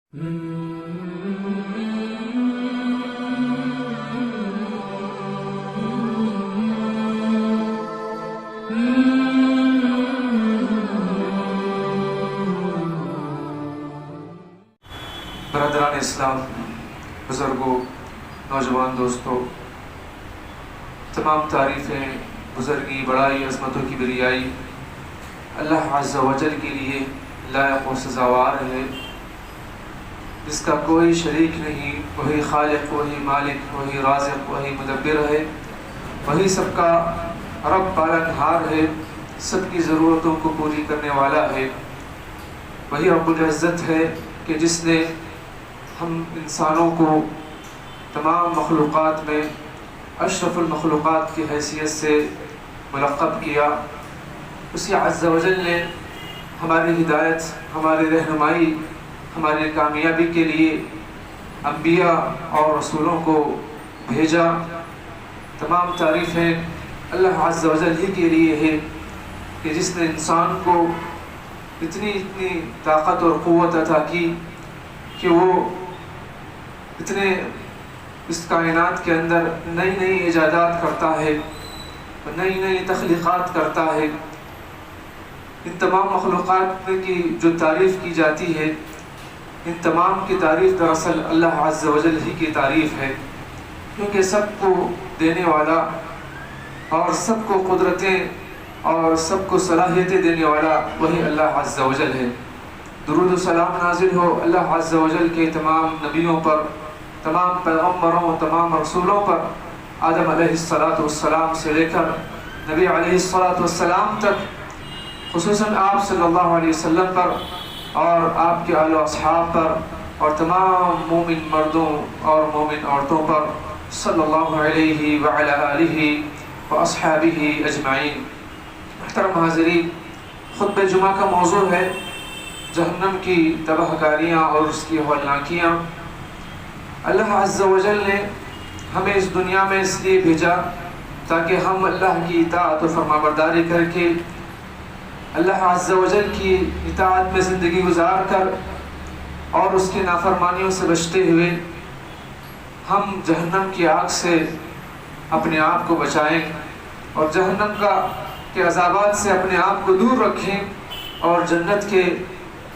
برادران اسلام، بزرگوں، نوجوان دوستوں، تمام تعریفیں، بزرگی، بڑائی، عظمتوں کی بریائی اللہ عز و جل کے لیے لائق و سزاوار ہے، جس کا کوئی شریک نہیں۔ وہی خالق، وہی مالک، وہی رازق، وہی مدبر ہے، وہی سب کا رب پالنہار ہے، سب کی ضرورتوں کو پوری کرنے والا ہے۔ وہی رب العزت ہے کہ جس نے ہم انسانوں کو تمام مخلوقات میں اشرف المخلوقات کی حیثیت سے ملقب کیا۔ اسی عز و جل نے ہماری ہدایت، ہماری رہنمائی، ہماری کامیابی کے لیے انبیاء اور رسولوں کو بھیجا۔ تمام تعریفیں اللہ عز و جل ہی کے لیے ہے کہ جس نے انسان کو اتنی طاقت اور قوت عطا کی کہ وہ اتنے اس کائنات کے اندر نئی نئی ایجادات کرتا ہے، نئی نئی تخلیقات کرتا ہے۔ ان تمام مخلوقات کی جو تعریف کی جاتی ہے، ان تمام کی تعریف دراصل اللہ عز و جل ہی کی تعریف ہے، کیونکہ سب کو دینے والا اور سب کو قدرتیں اور سب کو صلاحیتیں دینے والا وہی اللہ عز و جل ہے۔ درود و سلام نازل ہو اللہ عز و جل کے تمام نبیوں پر، تمام پیغمبروں، تمام رسولوں پر، آدم علیہ السلام سے لے کر نبی علیہ السلام تک، خصوصاً آپ صلی اللہ علیہ وسلم پر اور آپ کے آل و اصحاب پر اور تمام مومن مردوں اور مومن عورتوں پر صلی اللہ علیہ وعلی آلہ واصحابہ اجمعین۔ محترم حاضرین، خطبہ جمعہ کا موضوع ہے جہنم کی تباہ کاریاں اور اس کی ہولناکیاں۔ اللہ عز و جل نے ہمیں اس دنیا میں اس لیے بھیجا تاکہ ہم اللہ کی اطاعت و فرمانبرداری کر کے اللہ عز و جل کی اطاعت میں زندگی گزار کر اور اس کی نافرمانیوں سے بچتے ہوئے ہم جہنم کی آگ سے اپنے آپ کو بچائیں اور جہنم کے عذابات سے اپنے آپ کو دور رکھیں اور جنت کے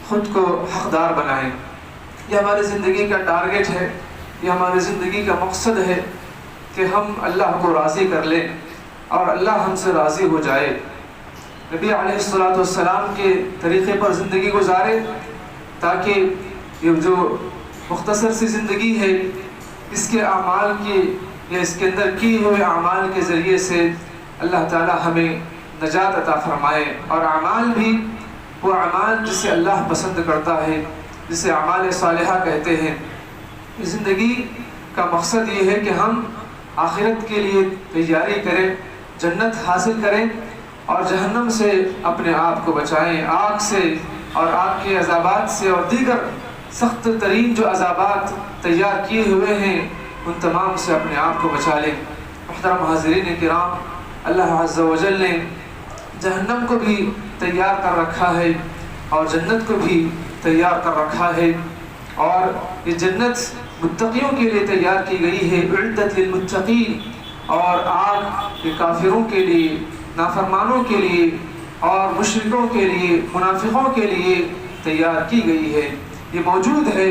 خود کو حقدار بنائیں۔ یہ ہماری زندگی کا ٹارگٹ ہے، یہ ہماری زندگی کا مقصد ہے کہ ہم اللہ کو راضی کر لیں اور اللہ ہم سے راضی ہو جائے، نبی علیہ السلام کے طریقے پر زندگی گزارے، تاکہ یہ جو مختصر سی زندگی ہے اس کے اعمال کی یا اس کے اندر کیے ہوئے اعمال کے ذریعے سے اللہ تعالی ہمیں نجات عطا فرمائے، اور اعمال بھی وہ اعمال جسے اللہ پسند کرتا ہے، جسے اعمال صالحہ کہتے ہیں۔ زندگی کا مقصد یہ ہے کہ ہم آخرت کے لیے تیاری کریں، جنت حاصل کریں اور جہنم سے اپنے آپ کو بچائیں، آگ سے اور آگ کے عذابات سے اور دیگر سخت ترین جو عذابات تیار کیے ہوئے ہیں ان تمام سے اپنے آپ کو بچا لیں۔ محترم حاضرین کرام، اللہ عز و جل نے جہنم کو بھی تیار کر رکھا ہے اور جنت کو بھی تیار کر رکھا ہے، اور یہ جنت متقیوں کے لیے تیار کی گئی ہے، اعدت للمتقین، اور آگ یہ کافروں کے لیے، نافرمانوں کے لیے اور مشرکوں کے لیے، منافقوں کے لیے تیار کی گئی ہے، یہ موجود ہے،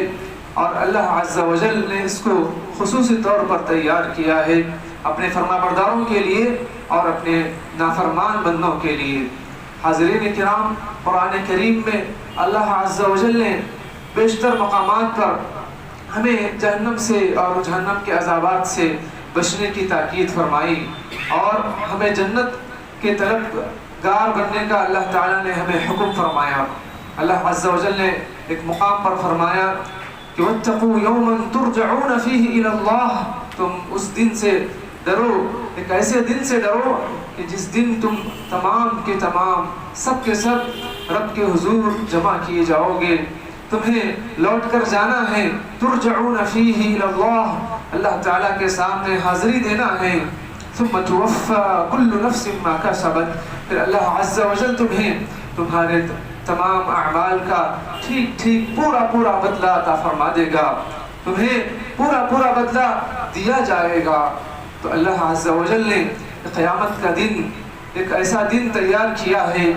اور اللہ عز و جل نے اس کو خصوصی طور پر تیار کیا ہے اپنے فرمانبرداروں کے لیے اور اپنے نافرمان بندوں کے لیے۔ حاضرین کرام، قرآن کریم میں اللہ عز و جل نے بیشتر مقامات پر ہمیں جہنم سے اور جہنم کے عذابات سے بچنے کی تاکید فرمائی اور ہمیں جنت کے طلبگار بننے کا اللہ تعالیٰ نے ہمیں حکم فرمایا۔ اللہ عز و جل نے ایک مقام پر فرمایا کہ وَاتَّقُوا يَوْمًا تُرْجَعُونَ فِيهِ إِلَى اللَّهِ، تم اس دن سے ڈرو، ایک ایسے دن سے ڈرو کہ جس دن تم تمام کے تمام سب کے سب رب کے حضور جمع کیے جاؤ گے، تمہیں لوٹ کر جانا ہے، ترجعون فیہ الی اللہ، اللہ تعالیٰ کے سامنے حاضری دینا ہے، ثم توفى كل نفس ما كسبت، پھر اللہ عز و جل تمہیں تمہارے تمام اعمال کا ٹھیک ٹھیک پورا پورا بدلہ عطا فرما دے گا، تمہیں پورا پورا بدلہ دیا جائے گا۔ تو اللہ عز و جل نے قیامت کا دن ایک ایسا دن تیار کیا ہے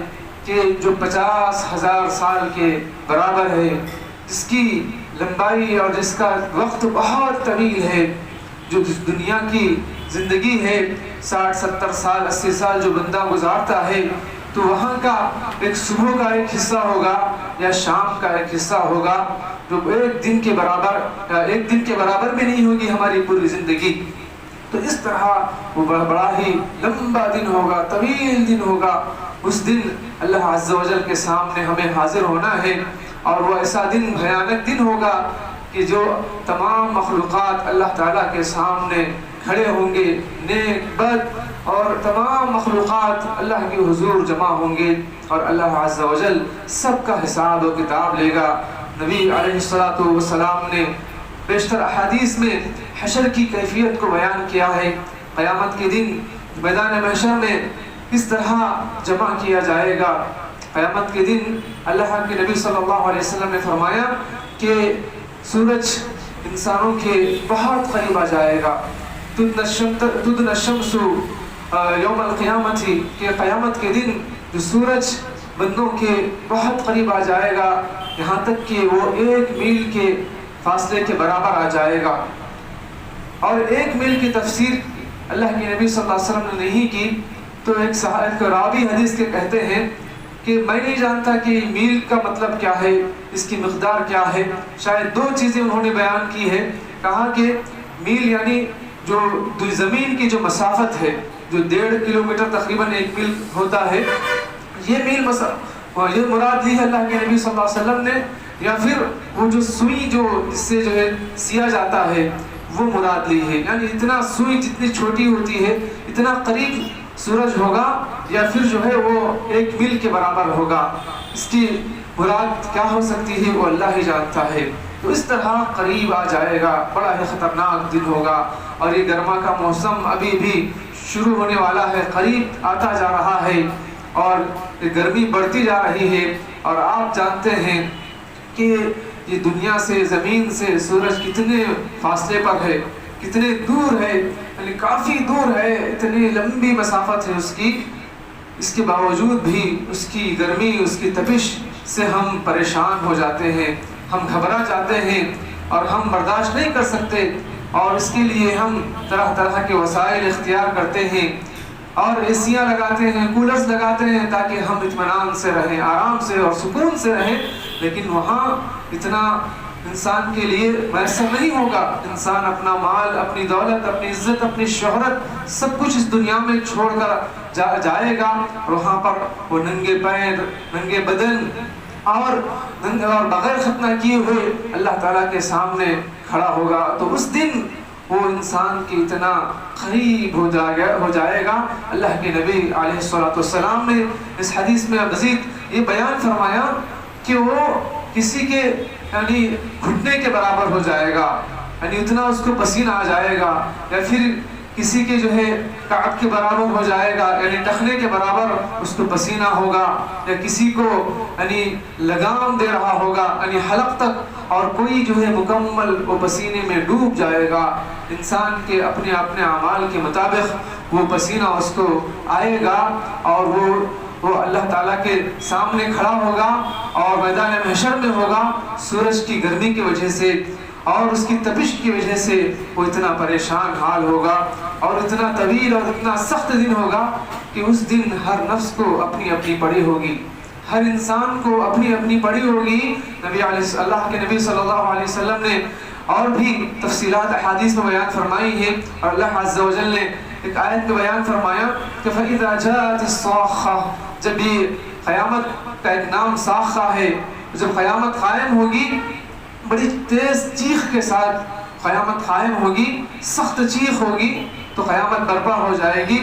کہ جو 50,000 سال کے برابر ہے، جس کی لمبائی اور جس کا وقت بہت طویل ہے۔ جو دنیا کی زندگی ہے 60-70 سال 80 سال جو بندہ گزارتا ہے، تو وہاں کا ایک صبح کا ایک حصہ ہوگا یا شام کا ایک حصہ ہوگا جو ایک دن کے برابر بھی نہیں ہوگی ہماری پوری زندگی۔ تو اس طرح وہ بڑا ہی لمبا دن ہوگا، طویل دن ہوگا۔ اس دن اللہ عز و جل کے سامنے ہمیں حاضر ہونا ہے، اور وہ ایسا دن بھیانک دن ہوگا کہ جو تمام مخلوقات اللہ تعالیٰ کے سامنے کھڑے ہوں گے، نیک بد اور تمام مخلوقات اللہ کے حضور جمع ہوں گے، اور اللہ عز و جل سب کا حساب و کتاب لے گا۔ نبی علیہ السلام نے بیشتر احادیث میں حشر کی کیفیت کو بیان کیا ہے۔ قیامت کے دن میدان محشر میں کس طرح جمع کیا جائے گا۔ قیامت کے دن اللہ کے نبی صلی اللہ علیہ وسلم نے فرمایا کہ سورج انسانوں کے بہت قریب آ جائے گا۔ تدنى الشمس یوم القیامت، کہ قیامت کے دن جو سورج بندوں کے بہت قریب آ جائے گا، یہاں تک کہ وہ 1 میل کے فاصلے کے برابر آ جائے گا۔ اور 1 میل کی تفسیر اللہ کے نبی صلی اللہ علیہ وسلم نے نہیں کی، تو ایک راوی حدیث کے کہتے ہیں کہ میں نہیں جانتا کہ میل کا مطلب کیا ہے، اس کی مقدار کیا ہے۔ شاید 2 چیزیں انہوں نے بیان کی ہے۔ کہا کہ میل یعنی جو زمین کی جو مسافت ہے، جو 1.5 کلومیٹر تقریباً 1 میل ہوتا ہے، یہ مراد لی ہے اللہ کے نبی صلی اللہ علیہ وسلم نے، یا پھر وہ جو سوئی جس سے جو ہے سیا جاتا ہے وہ مراد لی ہے، یعنی اتنا سوئی جتنی چھوٹی ہوتی ہے اتنا قریب سورج ہوگا، یا پھر جو ہے وہ 1 میل کے برابر ہوگا۔ اس کی مراد کیا ہو سکتی ہے وہ اللہ ہی جانتا ہے۔ تو اس طرح قریب آ جائے گا، بڑا ہی خطرناک دن ہوگا، اور یہ گرما کا موسم ابھی بھی شروع ہونے والا ہے، قریب آتا جا رہا ہے، اور یہ گرمی بڑھتی جا رہی ہے۔ اور آپ جانتے ہیں کہ یہ دنیا سے، زمین سے سورج کتنے فاصلے پر ہے، کتنے دور ہے، یعنی کافی دور ہے، اتنی لمبی مسافت ہے اس کی۔ اس کے باوجود بھی اس کی گرمی، اس کی تپش سے ہم پریشان ہو جاتے ہیں، ہم گھبرا جاتے ہیں، اور ہم برداشت نہیں کر سکتے، اور اس کے لیے ہم طرح طرح کے وسائل اختیار کرتے ہیں، اور ایسیاں لگاتے ہیں، کولرز لگاتے ہیں، تاکہ ہم اطمینان سے رہیں، آرام سے اور سکون سے رہیں۔ لیکن وہاں اتنا انسان کے لیے میسر نہیں ہوگا۔ انسان اپنا مال، اپنی دولت، اپنی عزت، اپنی شہرت، سب کچھ اس دنیا میں چھوڑ کر جائے گا، اور وہاں پر وہ ننگے پیر، ننگے بدن اور بغیر ختنہ کیے ہوئے اللہ تعالیٰ کے سامنے کھڑا ہوگا۔ تو اس دن وہ انسان کی اتنا قریب ہو جائے گا۔ اللہ کے نبی علیہ السلام نے اس حدیث میں مزید یہ بیان فرمایا کہ وہ کسی کے یعنی گھٹنے کے برابر ہو جائے گا، یعنی اتنا اس کو پسینہ آ جائے گا، یا پھر کسی کے جو ہے کعب کے برابر ہو جائے گا، یعنی ٹخنے کے برابر اس کو پسینہ ہوگا، یا کسی کو یعنی لگام دے رہا ہوگا یعنی حلق تک، اور کوئی جو ہے مکمل وہ پسینے میں ڈوب جائے گا۔ انسان کے اپنے اعمال کے مطابق وہ پسینہ اس کو آئے گا، اور وہ اللہ تعالیٰ کے سامنے کھڑا ہوگا، اور میدان محشر میں ہوگا۔ سورج کی گرمی کی وجہ سے اور اس کی تپش کی وجہ سے وہ اتنا پریشان حال ہوگا، اور اتنا طویل اور اتنا سخت دن ہوگا کہ اس دن ہر نفس کو اپنی اپنی پڑی ہوگی، ہر انسان کو اپنی اپنی پڑی ہوگی۔ اللہ کے نبی صلی اللہ علیہ وسلم نے اور بھی تفصیلات احادیث میں بیان فرمائی ہے، اور اللہ عز و جل نے ایک آیت میں بیان فرمایا کہ فَإِذَا جَاءَتِ الصَّاخَّةُ، جب یہ قیامت کا ایک نام صاخہ ہے، جب قیامت قائم ہوگی، بڑی تیز چیخ کے ساتھ قیامت قائم ہوگی، سخت چیخ ہوگی، تو قیامت برپا ہو جائے گی،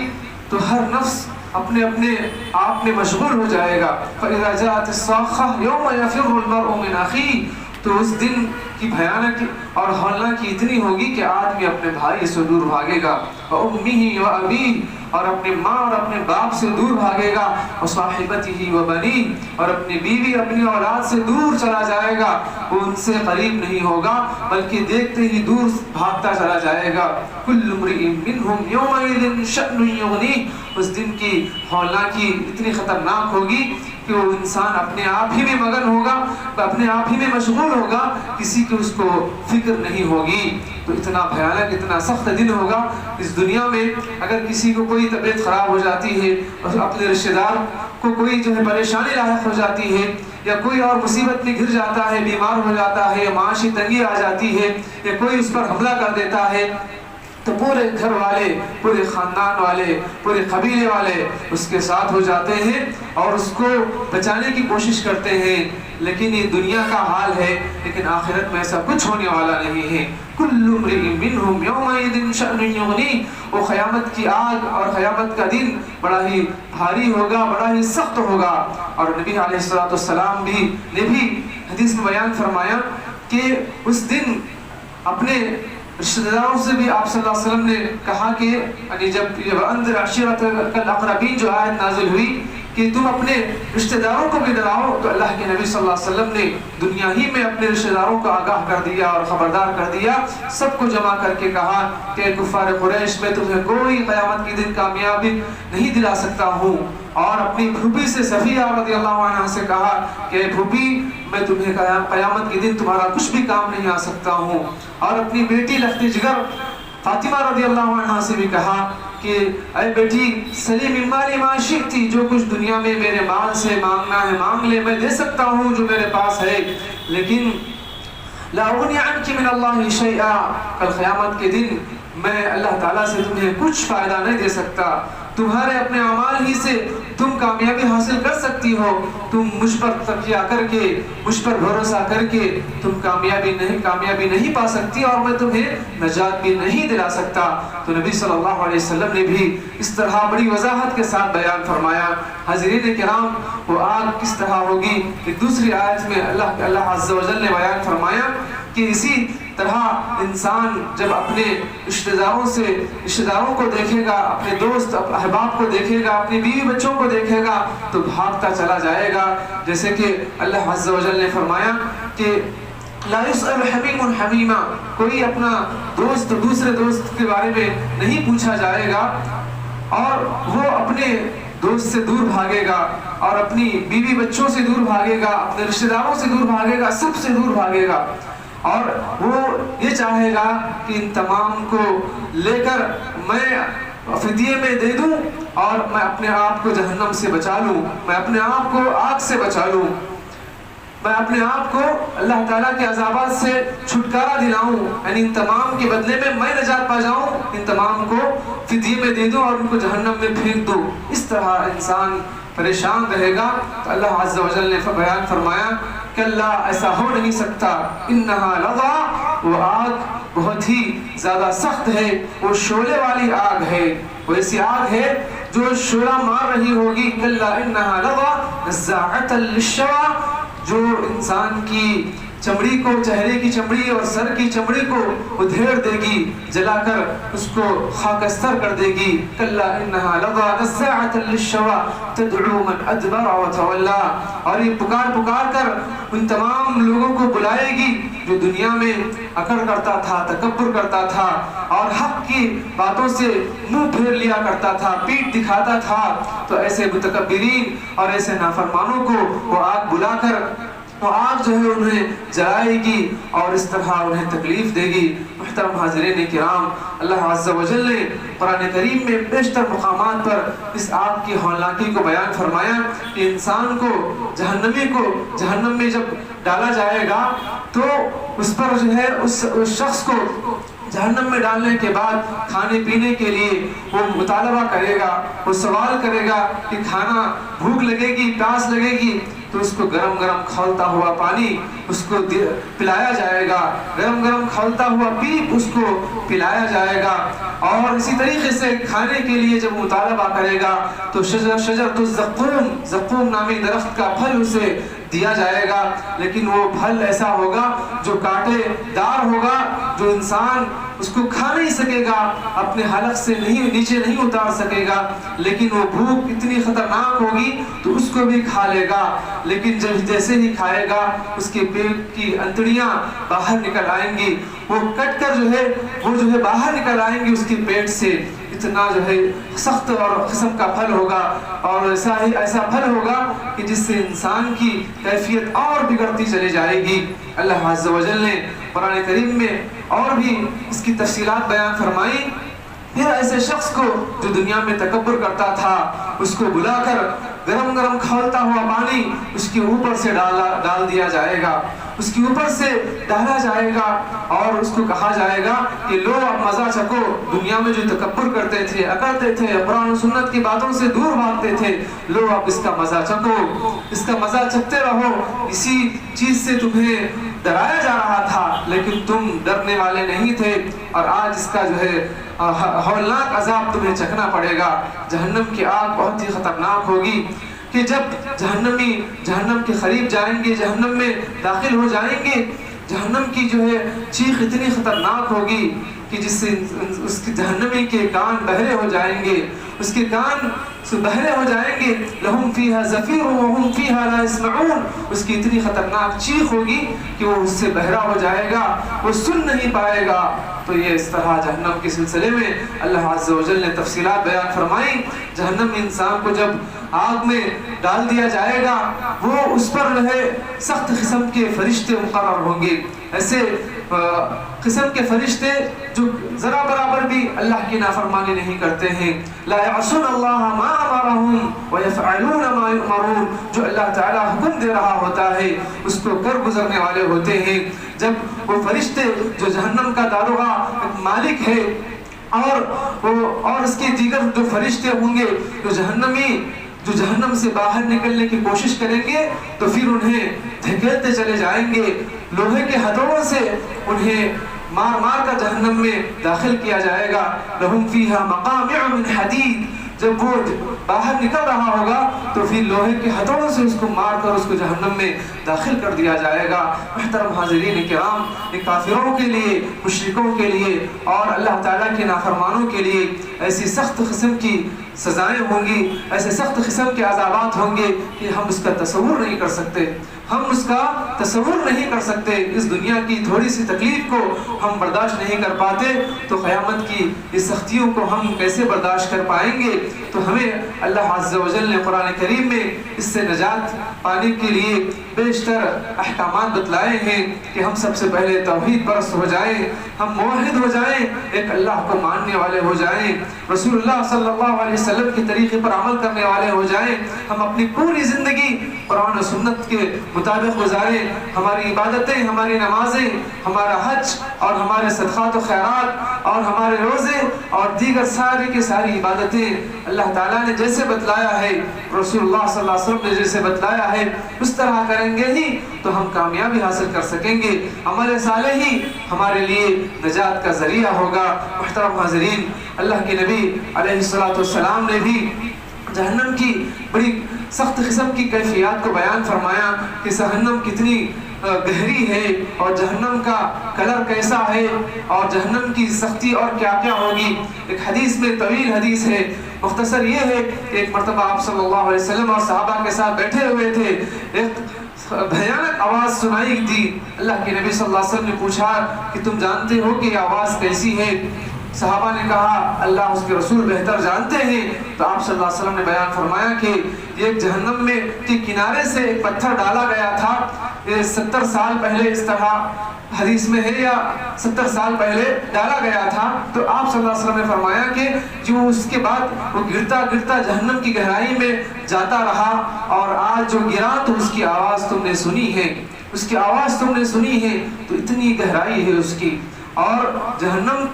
تو ہر نفس اپنے آپ میں مشغول ہو جائے گا۔ فَإِذَا جَاءَتِ الصَّاخَّةُ يَوْمَ يَفِرُّ الْمَرْءُ مِنْ أَخِيهِ، تو اس دن کی بھیانک اور ہولناکی اتنی ہوگی کہ آدمی اپنے بھائی سے دور بھاگے گا۔ وَأُمِّهِ وَأَبِيهِ، اور اپنے ماں اور اپنے باپ سے دور بھاگے گا، وصاحبتہ وبنی، اور اپنی بیوی اپنی اولاد سے دور چلا جائے گا، وہ ان سے قریب نہیں ہوگا بلکہ دیکھتے ہی دور بھاگتا چلا جائے گا۔ کل امرئ منہم یومئذ شأن یغنیہ، اس دن کی ہولناکی اتنی خطرناک ہوگی کہ وہ انسان اپنے آپ ہی میں مگن ہوگا، اپنے آپ ہی میں مشغول ہوگا، کسی کی اس کو فکر نہیں ہوگی۔ تو اتنا بھیانک اتنا سخت دن ہوگا۔ اس دنیا میں اگر کسی کو کوئی طبیعت خراب ہو جاتی ہے اور اپنے رشتہ دار کو کوئی جو ہے پریشانی لاحق ہو جاتی ہے، یا کوئی اور مصیبت میں گر جاتا ہے، بیمار ہو جاتا ہے، معاشی تنگی آ جاتی ہے، یا کوئی اس پر حملہ کر دیتا ہے، تو پورے گھر والے، پورے خاندان والے، پورے قبیلے والے اس کے ساتھ ہو جاتے ہیں اور اس کو بچانے کی کوشش کرتے ہیں۔ لیکن یہ دنیا کا حال ہے، لیکن آخرت میں ایسا کچھ ہونے والا نہیں ہے۔ کل امرئ منہم یومئذ شأن یغنیہ، وہ قیامت کی آگ اور قیامت کا دن بڑا ہی بھاری ہوگا، بڑا ہی سخت ہوگا۔ اور نبی علیہ السلام نے بھی حدیث میں بیان فرمایا کہ اس دن اپنے رشتہ داروں سے بھی آپ صلی اللہ علیہ وسلم نے کہا کہ یعنی جب وَأَنذِرْ عَشِيرَتَكَ الْأَقْرَبِينَ جو آیت نازل ہوئی کہ تم اپنے رشتہ داروں کو بھی ڈراؤ، تو اللہ کے نبی صلی اللہ علیہ وسلم نے دنیا ہی میں اپنے رشتہ داروں کو آگاہ کر دیا اور خبردار کر دیا، سب کو جمع کر کے کہا کہ کفار قریش میں تمہیں کوئی قیامت کے دن کامیابی نہیں دلا سکتا ہوں۔ اور اپنی پھوپھی سے صفیہ رضی اللہ عنہ سے کہا کہ پھوپھی میں تمہیں قیامت کے دن تمہارا کچھ بھی کام نہیں آ سکتا ہوں۔ اور اپنی بیٹی لخت جگر فاطمہ رضی اللہ عنہ سے بھی کہا کہ اے بیٹی سلی من مالی ما شئتی، جو کچھ دنیا میں میرے مال سے مانگنا ہے مانگ لے، میں دے سکتا ہوں جو میرے پاس ہے، لیکن لا اغنی عنک من اللہ شیئا، کل قیامت کے دن میں اللہ تعالیٰ سے تمہیں کچھ فائدہ نہیں دے سکتا۔ تمہارے اپنے اعمال ہی سے تم کامیابی حاصل کر سکتی ہو، تم مجھ پر تکیہ کر کے، مجھ پر بھروسہ کر کے تم کامیابی نہیں پا سکتی، اور میں تمہیں نجات بھی نہیں دلا سکتا۔ تو نبی صلی اللہ علیہ وسلم نے بھی اس طرح بڑی وضاحت کے ساتھ بیان فرمایا۔ حاضرین کرام، وہ آگ کس طرح ہوگی کہ دوسری آیت میں اللہ عز و جل نے بیان فرمایا کہ اسی طرح انسان جب اپنے رشتہ داروں کو دیکھے گا، اپنے دوست احباب کو دیکھے گا، اپنی بیوی بچوں کو دیکھے گا تو بھاگتا چلا جائے گا، جیسے کہ اللہ عز و جل نے فرمایا کہ لا يسأل حمیم حمیما، کوئی اپنا دوست دوسرے دوست کے بارے میں نہیں پوچھا جائے گا، اور وہ اپنے دوست سے دور بھاگے گا اور اپنی بیوی بچوں سے دور بھاگے گا، اپنے رشتہ داروں سے دور بھاگے گا، سب سے دور بھاگے گا، اور وہ یہ چاہے گا کہ ان تمام کو لے کر میں فدیے میں دے دوں اور میں اپنے آپ کو جہنم سے بچا لوں، میں اپنے آپ کو آگ سے بچا لوں، میں اپنے آپ کو اللہ تعالیٰ کے عذابات سے چھٹکارا دلاؤں، یعنی ان تمام کے بدلے میں نجات پا جاؤں، ان تمام کو فدیے میں دے دوں اور ان کو جہنم میں پھینک دوں۔ اس طرح انسان پریشان رہے گا۔ تو اللہ عز و جل نے بیان فرمایا کہ اللہ ایسا ہو نہیں سکتا، انہا لظیٰ، وہ آگ بہت ہی زیادہ سخت ہے، وہ شعلے والی آگ ہے، وہ ایسی آگ ہے جو شعلہ مار رہی ہوگی، کلا انہا لظیٰ نزاعۃ للشویٰ، جو انسان کی چمڑی کو، چہرے کی چمڑی اور سر کی چمڑی کو ادھیڑ دے گی، جلا کر اس کو خاکستر کر دے گی۔ کلا انہا لظیٰ نزاعۃ للشویٰ تدعو من ادبر وتولی، اور یہ پکار کر ان تمام لوگوں کو بلائے گی جو دنیا میں اکڑ کرتا تھا، تکبر کرتا تھا اور حق کی باتوں سے منہ پھیر لیا کرتا تھا، پیٹھ دکھاتا تھا۔ تو ایسے متکبرین اور ایسے نافرمانوں کو وہ آگ بلا کر وہ آگ جو ہے انہیں جلائے گی اور اس طرح انہیں تکلیف دے گی۔ محترم حاضرین کرام، اللہ عز و جل نے قرآن کریم میں بیشتر مقامات پر اس آگ کی ہولناکی کو بیان فرمایا کہ انسان کو جہنم میں جب ڈالا جائے گا تو اس پر جو ہے اس شخص کو جہنم میں ڈالنے کے بعد کھانے پینے کے لیے وہ مطالبہ کرے گا، وہ سوال کرے گا کہ کھانا، بھوک لگے گی، پیاس لگے گی، تو اس کو گرم گرم کھولتا ہوا پانی اس کو پلایا جائے گا، گرم گرم کھولتا ہوا پیپ اس کو پلایا جائے گا۔ اور اسی طریقے سے کھانے کے لیے جب مطالبہ کرے گا تو شجرۃ الزقوم، زقوم نامی درخت کا پھل اسے دیا جائے گا، لیکن وہ پھل ایسا ہوگا جو کانٹے دار ہوگا، جو جو انسان اس کو کھا نہیں سکے گا، اپنے حلق سے نیچے نہیں اتار سکے گا، لیکن وہ بھوک اتنی خطرناک ہوگی تو اس کو بھی کھا لے گا، لیکن جب جیسے ہی کھائے گا اس کے پیٹ کی انتڑیاں باہر نکل آئیں گی، وہ کٹ کر وہ باہر نکل آئیں گی اس کے پیٹ سے، اتنا سخت اور قسم کا پھل ہوگا، اور ایسا پھل ہوگا کہ جس سے انسان کی کیفیت اور بگڑتی چلی جائے گی۔ اللہ عز و جل نے قرآن کریم میں اور بھی اس کی تفصیلات بیان فرمائی۔ پھر ایسے شخص کو جو دنیا میں تکبر کرتا تھا، اس کو بلا کر گرم گرم کھولتا ہوا پانی اس کے اوپر سے ڈال دیا جائے گا، اس کے اوپر سے ڈالا جائے گا، اور اس کو کہا جائے گا کہ لو اب مزہ چکو، دنیا میں جو تکبر کرتے تھے، اکڑتے تھے، قرآن و سنت کی باتوں سے دور بھاگتے تھے، لو اب اس کا مزہ چکو، اس کا مزہ چکتے رہو، اسی چیز سے تمہیں ڈرایا جا رہا تھا لیکن تم ڈرنے والے نہیں تھے، اور آج اس کا ہولناک عذاب تمہیں چکھنا پڑے گا۔ جہنم کی آگ بہت ہی خطرناک ہوگی کہ جب جہنمی جہنم کے قریب جائیں گے، جہنم میں داخل ہو جائیں گے، جہنم کی چیخ اتنی خطرناک ہوگی کہ جس سے اس کے جہنمی کے کان بہرے ہو جائیں گے، اس کے کان بہرے ہو جائیں گے، لہم فیہا زفیر وہم فیہا لا یسمعون، اس کی اتنی خطرناک چیخ ہوگی کہ وہ اس سے بہرا ہو جائے گا، وہ سن نہیں پائے گا۔ تو یہ اس طرح جہنم کے سلسلے میں اللہ عز و جل نے تفصیلات بیان فرمائی۔ جہنم میں انسان کو جب آگ میں ڈال دیا جائے گا، وہ اس پر سخت قسم کے فرشتے مقرر ہوں گے، ایسے قسم کے فرشتے جو ذرا برابر بھی اللہ کی نافرمانی نہیں کرتے ہیں، لا یعصون اللہ ما امرہم ویفعلون ما یؤمرون، جو اللہ تعالیٰ حکم دے رہا ہوتا ہے اس کو کر گزرنے والے ہوتے ہیں۔ جب وہ فرشتے جو جہنم کا داروغہ مالک ہے اور اس کے دیگر جو فرشتے ہوں گے جو جہنم سے باہر نکلنے کی کوشش کریں گے، تو پھر انہیں دھکیلتے چلے جائیں گے، لوہے کے ہتھوڑوں سے انہیں مار مار کر جہنم میں داخل کیا جائے گا۔ لہم فیہا مقامع من حدید، جب وہ باہر نکل رہا ہوگا تو پھر لوہے کے ہتھوڑوں سے اس کو مار کر اس کو جہنم میں داخل کر دیا جائے گا۔ محترم حاضرین کرام، کافروں کے لیے، مشرکوں کے لیے اور اللہ تعالیٰ کے نافرمانوں کے لیے ایسی سخت قسم کی سزائیں ہوں گی، ایسے سخت قسم کے عذابات ہوں گے کہ ہم اس کا تصور نہیں کر سکتے، ہم اس کا تصور نہیں کر سکتے۔ اس دنیا کی تھوڑی سی تکلیف کو ہم برداشت نہیں کر پاتے تو قیامت کی اس سختیوں کو ہم کیسے برداشت کر پائیں گے؟ تو ہمیں اللہ عز و جل نے قرآن کریم میں اس سے نجات پانے کے لیے بیشتر احکامات بتلائے ہیں کہ ہم سب سے پہلے توحید پرست ہو جائیں، ہم موحد ہو جائیں، ایک اللہ کو ماننے والے ہو جائیں، رسول اللہ صلی اللہ علیہ وسلم کے طریقے پر عمل کرنے والے ہو جائیں، ہم اپنی پوری زندگی قرآن و سنت کے مطابق گزاریں، ہماری عبادتیں، ہماری نمازیں، ہمارا حج اور ہمارے صدقات و خیرات اور ہمارے روزے اور دیگر ساری کی ساری عبادتیں اللہ تعالیٰ نے جیسے بتلایا ہے، رسول اللہ صلی اللہ علیہ وسلم نے جیسے بتلایا ہے اس طرح کریں گے ہی تو ہم کامیابی حاصل کر سکیں گے۔ عمل صالح ہی ہمارے لیے نجات کا ذریعہ ہوگا۔ محترم حاضرین، اللہ کے نبی علیہ السلام نے بھی جہنم کی بڑی سخت قسم کی کیفیات کو بیان فرمایا کہ جہنم کتنی گہری ہے اور جہنم کا کلر کیسا ہے اور جہنم کی سختی اور کیا کیا ہوگی۔ ایک حدیث میں، طویل حدیث ہے، مختصر یہ ہے کہ ایک مرتبہ آپ صلی اللہ علیہ وسلم اور صحابہ کے ساتھ بیٹھے ہوئے تھے، ایک بھیانک آواز سنائی دی۔ اللہ کے نبی صلی اللہ علیہ وسلم نے پوچھا کہ تم جانتے ہو کہ یہ آواز کیسی ہے؟ صحابہ نے کہا اللہ اس کے رسول بہتر جانتے ہیں۔ تو آپ صلی اللہ علیہ وسلم نے بیان فرمایا کہ یہ جہنم میں کے کنارے سے ایک پتھر ڈالا گیا تھا، 70 سال پہلے، اس طرح حدیث میں ہے، یا 70 سال پہلے ڈالا گیا تھا۔ تو آپ صلی اللہ علیہ وسلم نے فرمایا کہ جو اس کے بعد وہ گرتا گرتا جہنم کی گہرائی میں جاتا رہا اور آج جو گرا تو اس کی آواز تم نے سنی ہے، اس کی آواز تم نے سنی ہے، تو اتنی گہرائی ہے اس کی۔ اور جہنم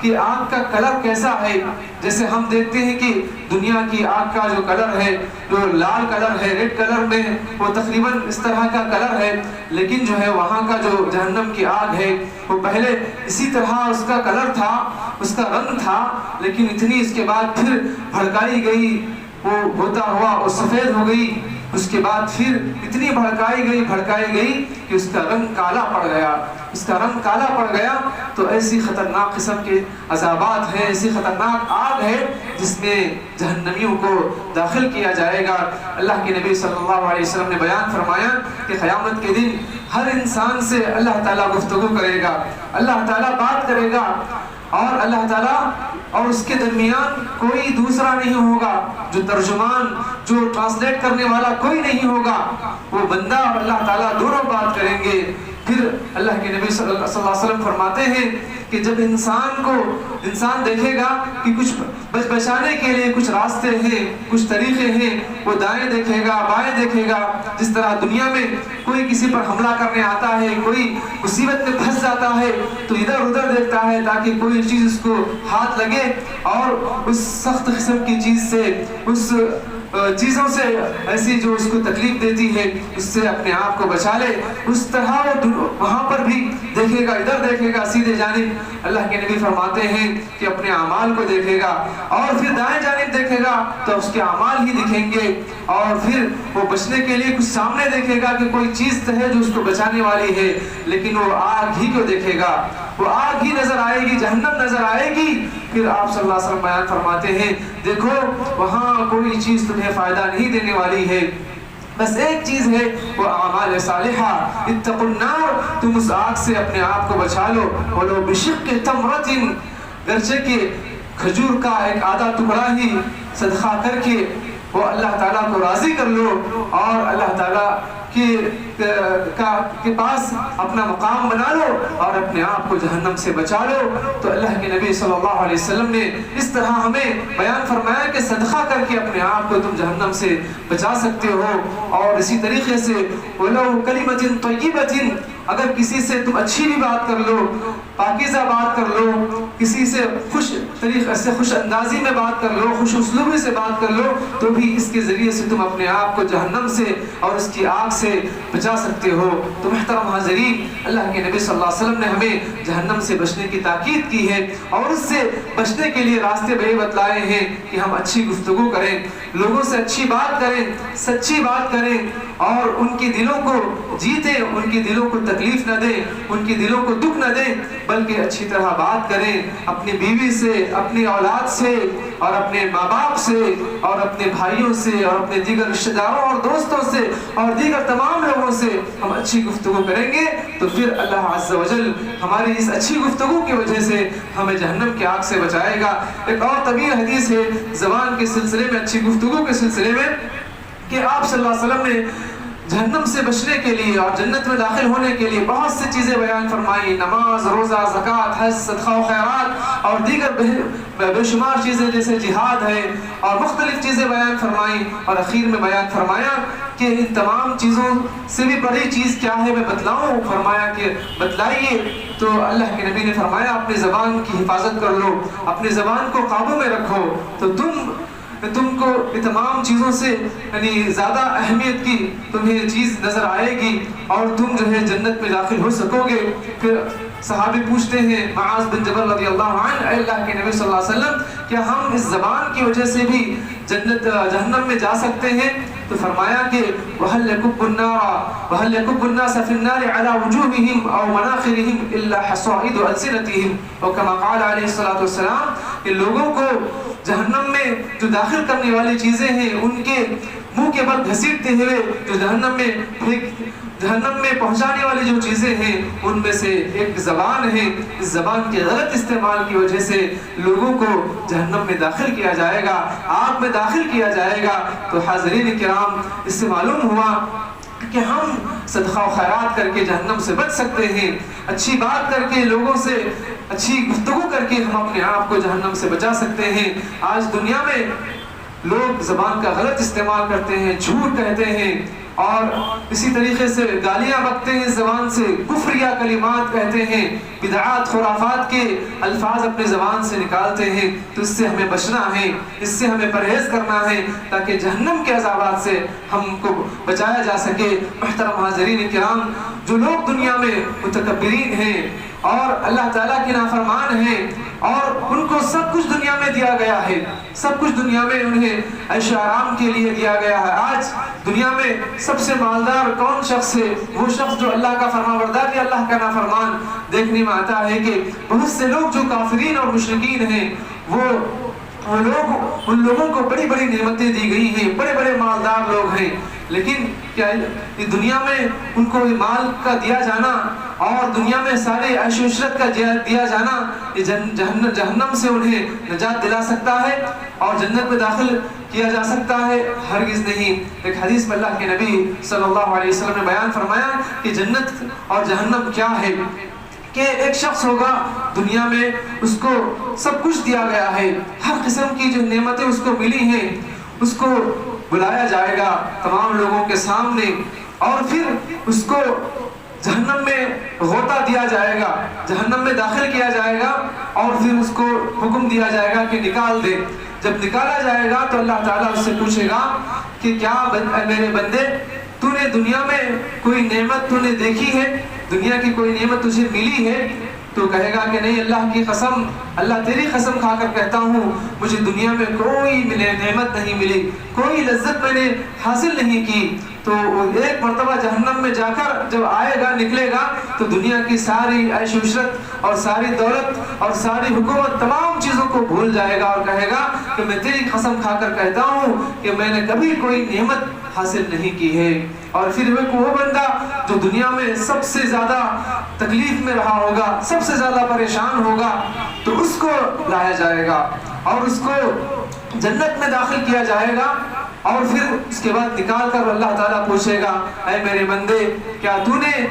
کی آگ کا کلر کیسا ہے؟ جیسے ہم دیکھتے ہیں کہ دنیا کی آگ کا جو کلر ہے، جو لال کلر ہے، ریڈ کلر میں، وہ تقریباً اس طرح کا کلر ہے، لیکن جو ہے وہاں کا جو جہنم کی آگ ہے وہ پہلے اسی طرح اس کا کلر تھا، اس کا رنگ تھا، لیکن اتنی اس کے بعد پھر بھڑکائی گئی، وہ ہوتا ہوا وہ سفید ہو گئی، اس کے بعد پھر اتنی بھڑکائی گئی کہ اس کا رنگ کالا پڑ گیا. تو ایسی خطرناک قسم کے عذابات ہیں، ایسی خطرناک آگ ہے جس میں جہنمیوں کو داخل کیا جائے گا. اللہ کے نبی صلی اللہ علیہ وسلم نے بیان فرمایا کہ قیامت کے دن ہر انسان سے اللہ تعالیٰ گفتگو کرے گا، اللہ تعالیٰ بات کرے گا، اور اللہ تعالیٰ اور اس کے درمیان کوئی دوسرا نہیں ہوگا، جو ترجمان، جو ٹرانسلیٹ کرنے والا کوئی نہیں ہوگا. وہ بندہ اور اللہ تعالیٰ دونوں بات کریں گے. پھر اللہ کے نبی صلی اللہ علیہ وسلم فرماتے ہیں کہ جب انسان دیکھے گا کہ کچھ بچانے کے لیے کچھ راستے ہیں، کچھ طریقے ہیں، وہ دائیں دیکھے گا، بائیں دیکھے گا. جس طرح دنیا میں کوئی کسی پر حملہ کرنے آتا ہے، کوئی مصیبت میں پھنس جاتا ہے تو ادھر ادھر دیکھتا ہے تاکہ کوئی چیز اس کو ہاتھ لگے اور اس سخت قسم کی چیز سے، اس چیزوں سے ایسی جو اس کو تکلیف دیتی ہے اس سے اپنے آپ کو بچا لے. اس طرح وہ وہاں پر بھی دیکھے گا، ادھر دیکھے گا سیدھے جانب. اللہ کے نبی فرماتے ہیں کہ اپنے اعمال کو دیکھے گا، اور پھر دائیں جانب دیکھے گا تو اس کے اعمال ہی دکھیں گے. اور پھر وہ بچنے کے لیے کچھ سامنے دیکھے گا کہ کوئی چیز ہے جو اس کو بچانے والی ہے، لیکن وہ آگ ہی کو دیکھے گا، وہ آگ ہی نظر آئے گی، جہنم نظر آئے گی. پھر آپ صلی اللہ علیہ وسلم بیان فرماتے ہیں دیکھو وہاں کوئی چیز تمہیں فائدہ نہیں دینے والی ہے، بس ایک چیز ہے، وہ اعمال صالحہ. اتقوا النار، تم اس آگ سے اپنے آپ کو بچا لو. ولو بشق تمرۃ، گرچہ کہ کھجور کا ایک آدھا ٹکڑا ہی صدقہ کر کے وہ اللہ تعالیٰ کو راضی کر لو اور اللہ تعالیٰ کے پاس اپنا مقام بنا لو اور اپنے آپ کو جہنم سے بچا لو. تو اللہ کے نبی صلی اللہ علیہ وسلم نے اس طرح ہمیں بیان فرمایا کہ صدقہ کر کے اپنے آپ کو تم جہنم سے بچا سکتے ہو. اور اسی طریقے سے وَلَوْ كَلِمَةٍ طَيِّبَةٍ، اگر کسی سے تم اچھی بھی بات کر لو، پاکیزہ بات کر لو، کسی سے خوش طریقے سے، خوش اندازی میں بات کر لو، خوش اسلوبی سے بات کر لو، تو بھی اس کے ذریعے سے تم اپنے آپ کو جہنم سے اور اس کی آگ سے بچا سکتے ہو. تو محترم حاضرین، اللہ کے نبی صلی اللہ علیہ وسلم نے ہمیں جہنم سے بچنے کی تاکید کی ہے اور اس سے بچنے کے لیے راستے بھی بتلائے ہیں کہ ہم اچھی گفتگو کریں، لوگوں سے اچھی بات کریں، سچی بات کریں اور ان کے دلوں کو جیتیں، ان کے دلوں کو تکلیف نہ دیں، ان کے دلوں کو دکھ نہ دیں، بلکہ اچھی طرح بات کریں اپنی بیوی سے، اپنی اولاد سے اور اپنے ماں باپ سے اور اپنے بھائیوں سے اور اپنے دیگر رشتہ داروں اور دوستوں سے اور دیگر تمام لوگوں سے ہم اچھی گفتگو کریں گے تو پھر اللہ عز و جل ہماری اس اچھی گفتگو کی وجہ سے ہمیں جہنم کی آگ سے بچائے گا. ایک اور طویل حدیث ہے زبان کے سلسلے میں، اچھی گفتگو کے سلسلے میں، کہ آپ صلی اللہ علیہ وسلم نے جہنم سے بچنے کے لیے اور جنت میں داخل ہونے کے لیے بہت سی چیزیں بیان فرمائی. نماز، روزہ، زکوٰۃ، حج، صدقہ و خیرات اور دیگر بے شمار چیزیں جیسے جہاد ہے اور مختلف چیزیں بیان فرمائی. اور اخیر میں بیان فرمایا کہ ان تمام چیزوں سے بھی بڑی چیز کیا ہے میں بتلاؤں. فرمایا کہ بتلائیے. تو اللہ کے نبی نے فرمایا اپنی زبان کی حفاظت کر لو، اپنی زبان کو قابو میں رکھو تو تم کو یہ تمام چیزوں سے یعنی زیادہ اہمیت کی تمہیں چیز نظر آئے گی اور تم جو ہے جنت میں داخل ہو سکو گے. پھر صحابی پوچھتے ہیں معاذ بن جبل رضی اللہ عنہ، اے اللہ کے نبی صلی اللہ علیہ وسلم کیا ہم اس زبان کی وجہ سے بھی جہنم میں جا سکتے ہیں؟ تو فرمایا کہ وَهَلْ يَكُبُّ النَّاسَ فِي النَّارِ عَلَى وُجُوهِهِمْ أَوْ مَنَاخِرِهِمْ إِلَّا حَصَائِدُ أَلْسِنَتِهِمْ. اور كما قال علیہ الصلوۃ والسلام کہ لوگوں کو جہنم میں جو داخل کرنے والی چیزیں ہیں ان کے منہ کے بل گھسیٹتے ہوئے جو جہنم میں پہنچانے والی جو چیزیں ہیں ان میں سے ایک زبان ہے. اس زبان کے غلط استعمال کی وجہ سے لوگوں کو جہنم میں داخل کیا جائے گا، آگ میں داخل کیا جائے گا. تو حاضرین کرام، اس سے معلوم ہوا کہ ہم صدقہ و خیرات کر کے جہنم سے بچ سکتے ہیں، اچھی بات کر کے، لوگوں سے اچھی گفتگو کر کے ہم اپنے آپ کو جہنم سے بچا سکتے ہیں. آج دنیا میں لوگ زبان کا غلط استعمال کرتے ہیں، جھوٹ کہتے ہیں اور اسی طریقے سے گالیاں بکتے ہیں، زبان سے کفریہ کلمات کہتے ہیں، بدعات خرافات کے الفاظ اپنے زبان سے نکالتے ہیں. تو اس سے ہمیں بچنا ہے، اس سے ہمیں پرہیز کرنا ہے تاکہ جہنم کے عذابات سے ہم کو بچایا جا سکے. محترم حاضرین کرام، جو لوگ دنیا میں متکبرین ہیں، اور اللہ تعالیٰ کے نافرمان ہیں اور ان کو سب کچھ دنیا میں دیا گیا ہے، سب کچھ دنیا میں انہیں عیش آرام کے لیے دیا گیا ہے۔ آج دنیا میں سب سے مالدار کون شخص ہے؟ وہ شخص جو اللہ کا فرما بردار یا اللہ کا نافرمان۔ دیکھنے میں آتا ہے کہ بہت سے لوگ جو کافرین اور مشرکین ہیں ان لوگوں کو بڑی بڑی نعمتیں دی گئی ہیں، بڑے بڑے مالدار لوگ ہیں، لیکن کیا دنیا میں ان کو مال کا دیا جانا اور دنیا میں سارے عیش و عشرت کا دیا جانا یہ جہنم سے انہیں نجات دلا سکتا ہے اور جنت میں داخل کیا جا سکتا ہے؟ ہرگز نہیں۔ ایک حدیث میں اللہ کے نبی صلی اللہ علیہ وسلم نے بیان فرمایا کہ جنت اور جہنم کیا ہے، کہ ایک شخص ہوگا دنیا میں اس کو سب کچھ دیا گیا ہے، ہر قسم کی جو نعمتیں اس کو ملی ہیں اس کو بلایا جائے گا تمام لوگوں کے سامنے اور پھر اس کو جہنم میں غوطہ دیا جائے گا، جہنم میں داخل کیا جائے گا اور پھر اس کو حکم دیا جائے گا کہ نکال دے۔ جب نکالا جائے گا تو اللہ تعالیٰ اس سے پوچھے گا کہ کیا میرے بندے تو نے دنیا میں کوئی نعمت تو نے دیکھی ہے، دنیا کی کوئی نعمت تجھے ملی ہے؟ تو کہے گا کہ نہیں، اللہ کی قسم، اللہ تیری قسم کھا کر کہتا ہوں مجھے دنیا میں کوئی نعمت نہیں ملی، کوئی لذت میں نے حاصل نہیں کی۔ تو ایک مرتبہ جہنم میں جا کر جب آئے گا، نکلے گا تو دنیا کی ساری عیش و عشرت اور ساری دولت اور ساری حکومت تمام چیزوں کو بھول جائے گا اور کہے گا کہ میں تیری قسم کھا کر کہتا ہوں کہ میں نے کبھی کوئی نعمت حاصل نہیں کی ہے۔ اور پھر وہ بندہ جو دنیا میں سب سے زیادہ تکلیف میں رہا ہوگا، سب سے زیادہ پریشان ہوگا، تو اس کو لایا جائے گا اور اس کو جنت میں داخل کیا جائے گا اور پھر اس کے بعد نکال کر اللہ تعالیٰ پوچھے گا اے میرے بندے کیا تو نے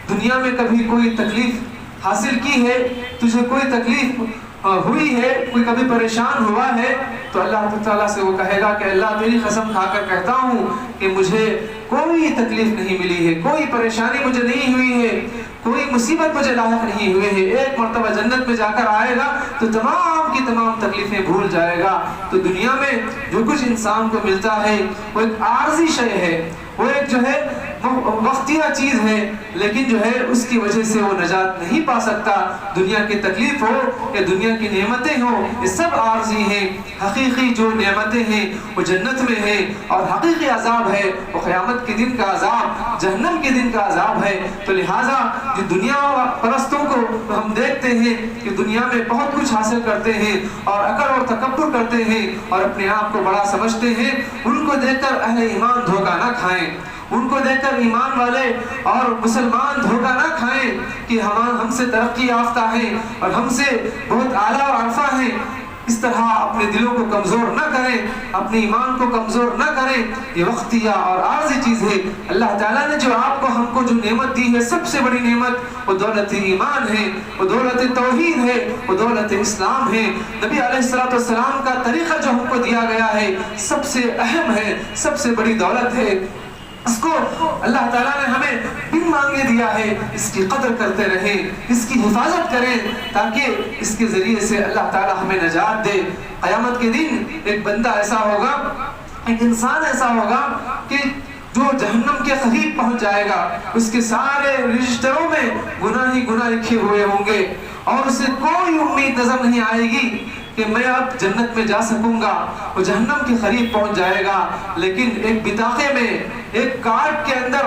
دنیا میں کبھی کوئی تکلیف حاصل کی ہے، تجھے کوئی تکلیف ہوئی ہے، کوئی کبھی پریشان ہوا ہے؟ تو اللہ تعالیٰ سے وہ کہے گا کہ اللہ تیری قسم کھا کر کہتا ہوں کہ مجھے کوئی تکلیف نہیں ملی ہے، کوئی پریشانی مجھے نہیں ہوئی ہے، کوئی مصیبت مجھے لاحق نہیں ہوئے ہے۔ ایک مرتبہ جنت میں جا کر آئے گا تو تمام کی تمام تکلیفیں بھول جائے گا۔ تو دنیا میں جو کچھ انسان کو ملتا ہے وہ ایک عارضی شے ہے، وہ ایک جو ہے وقتیہ چیز ہے، لیکن جو ہے اس کی وجہ سے وہ نجات نہیں پا سکتا۔ دنیا کی تکلیف ہو یا دنیا کی نعمتیں ہوں، یہ سب عارضی ہیں۔ حقیقی جو نعمتیں ہیں وہ جنت میں ہیں اور حقیقی عذاب ہے وہ قیامت کے دن کا عذاب، جہنم کے دن کا عذاب ہے۔ تو لہٰذا جو دنیا پرستوں کو ہم دیکھتے ہیں کہ دنیا میں بہت کچھ حاصل کرتے ہیں اور اکڑ اور تکبر کرتے ہیں اور اپنے آپ کو بڑا سمجھتے ہیں، ان کو دیکھ کر اہل ایمان دھوکہ نہ کھائیں، ان کو دیکھ کر ایمان والے اور مسلمان دھوکہ نہ کھائیں کہ ہم سے ترقی یافتہ ہیں اور ہم سے بہت اعلیٰ اور عرفہ ہیں۔ اس طرح اپنے دلوں کو کمزور نہ کریں، اپنے ایمان کو کمزور نہ کریں، یہ وقتیہ اور عارضی چیز ہے۔ اللہ تعالیٰ نے جو آپ کو ہم کو جو نعمت دی ہے، سب سے بڑی نعمت وہ دولت ایمان ہے، وہ دولت توحید ہے، وہ دولت اسلام ہے۔ نبی علیہ السلام کا طریقہ جو ہم کو دیا گیا ہے سب سے اہم ہے، سب سے بڑی دولت ہے۔ اس کو اللہ تعالیٰ نے ہمیں بن مانگے دیا ہے، اس کی قدر کرتے رہیں، اس کی حفاظت کریں تاکہ اس کے ذریعے سے اللہ تعالیٰ ہمیں نجات دے۔ قیامت کے دن ایک بندہ ایسا ہوگا، ایک انسان ایسا ہوگا کہ جو جہنم کے قریب پہنچ جائے گا، اس کے سارے رجسٹروں میں گناہ ہی گناہ لکھے ہوئے ہوں گے اور اسے کوئی امید نظر نہیں آئے گی کہ میں اب جنت میں جا سکوں گا۔ وہ جہنم کے قریب پہنچ جائے گا، لیکن ایک بطاقے میں ایک کارڈ کے اندر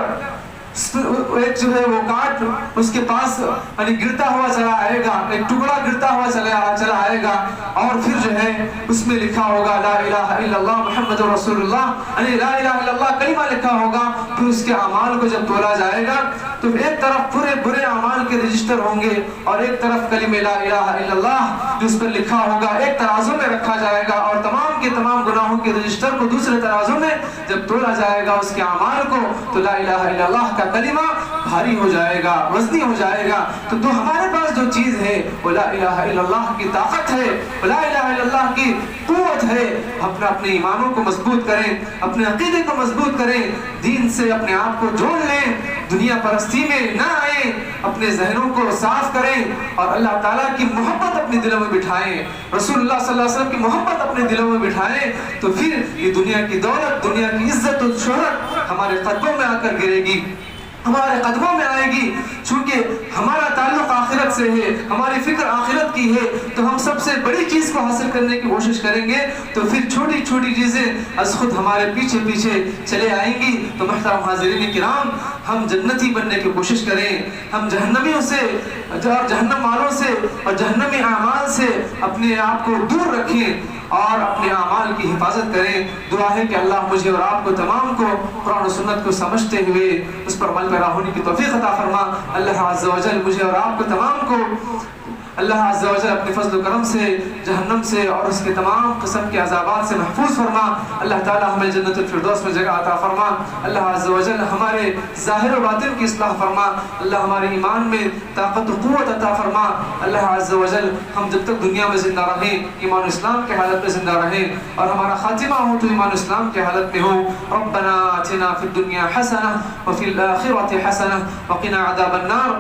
ایک جو ہے وہ کارڈ اس کے پاس گرتا ہوا چلا آئے گا، ایک ٹکڑا گرتا ہوا چلا آئے گا اور پھر جو ہے اس میں لکھا ہوگا لا الہ الا اللہ محمد رسول اللہ، یعنی لا الہ الا اللہ کلمہ لکھا ہوگا۔ پھر اس کے اعمال کو جب تولا جائے گا تو ایک طرف پورے برے اعمال کے رجسٹر ہوں گے اور ایک طرف کلمہ لا الہ الا اللہ جو اس پر لکھا ہوگا ایک ترازو میں رکھا جائے گا اور تمام کے تمام گناہوں کے رجسٹر کو دوسرے ترازو میں جب تولا جائے گا اس کے اعمال کو، تو لا الہ الا اللہ کا کلمہ بھاری ہو جائے گا، وزنی ہو جائے گا۔ تو ہمارے پاس جو چیز ہے وہ لا الہ الا اللہ کی طاقت ہے، لا الہ الا اللہ کی قوت ہے۔ اپنے ایمانوں کو مضبوط کریں، اپنے عقیدے کو مضبوط کریں، دین سے اپنے آپ کو جوڑ لیں، دنیا پرستی میں نہ آئیں، اپنے ذہنوں کو صاف کریں اور اللہ تعالیٰ کی محبت اپنے دلوں میں بٹھائیں، رسول اللہ صلی اللہ علیہ وسلم کی محبت اپنے دلوں میں بٹھائیں، تو پھر یہ دنیا کی دولت، دنیا کی عزت و شہرت ہمارے قدموں میں آ کر گرے گی، ہمارے قدموں میں آئے گی، چونکہ ہمارا تعلق آخرت آخرت سے ہے، ہماری فکر آخرت کی ہے، تو ہم سب سے بڑی چیز کو حاصل کرنے کی کوشش کریں گے تو پھر چھوٹی چھوٹی چیزیں از خود ہمارے پیچھے پیچھے چلے آئیں گی۔ تو محترم حاضرین کرام، ہم جنتی بننے کی کوشش کریں، ہم جہنمیوں سے، جہنم والوں سے اور جہنمی اعمال سے اپنے آپ کو دور رکھیں اور اپنے اعمال کی حفاظت کریں۔ دعا ہے کہ اللہ مجھے اور آپ کو تمام کو قرآن و سنت کو سمجھتے ہوئے اس پر عمل پیرا ہونے کی توفیق عطا فرما۔ اللہ عز و جل مجھے اور آپ کو تمام کو اللہ عز و جل اپنے فضل و کرم سے جہنم سے اور اس کے تمام قسم کے عذابات سے محفوظ فرما۔ اللہ تعالی ہمیں جنت الفردوس میں جگہ عطا فرما۔ اللہ عز و جل ہمارے ظاہر و باطن کی اصلاح فرما۔ اللہ ہمارے ایمان میں طاقت و قوت عطا فرما۔ اللہ عز و جل ہم جب تک دنیا میں زندہ رہیں ایمان و اسلام کے حالت میں زندہ رہیں، اور ہمارا خاتمہ ہو تو ایمان و اسلام کے حالت میں ہو۔ ربنا آتنا فی الدنیا حسنہ وفی الآخرۃ حسنہ وقنا عذاب النار۔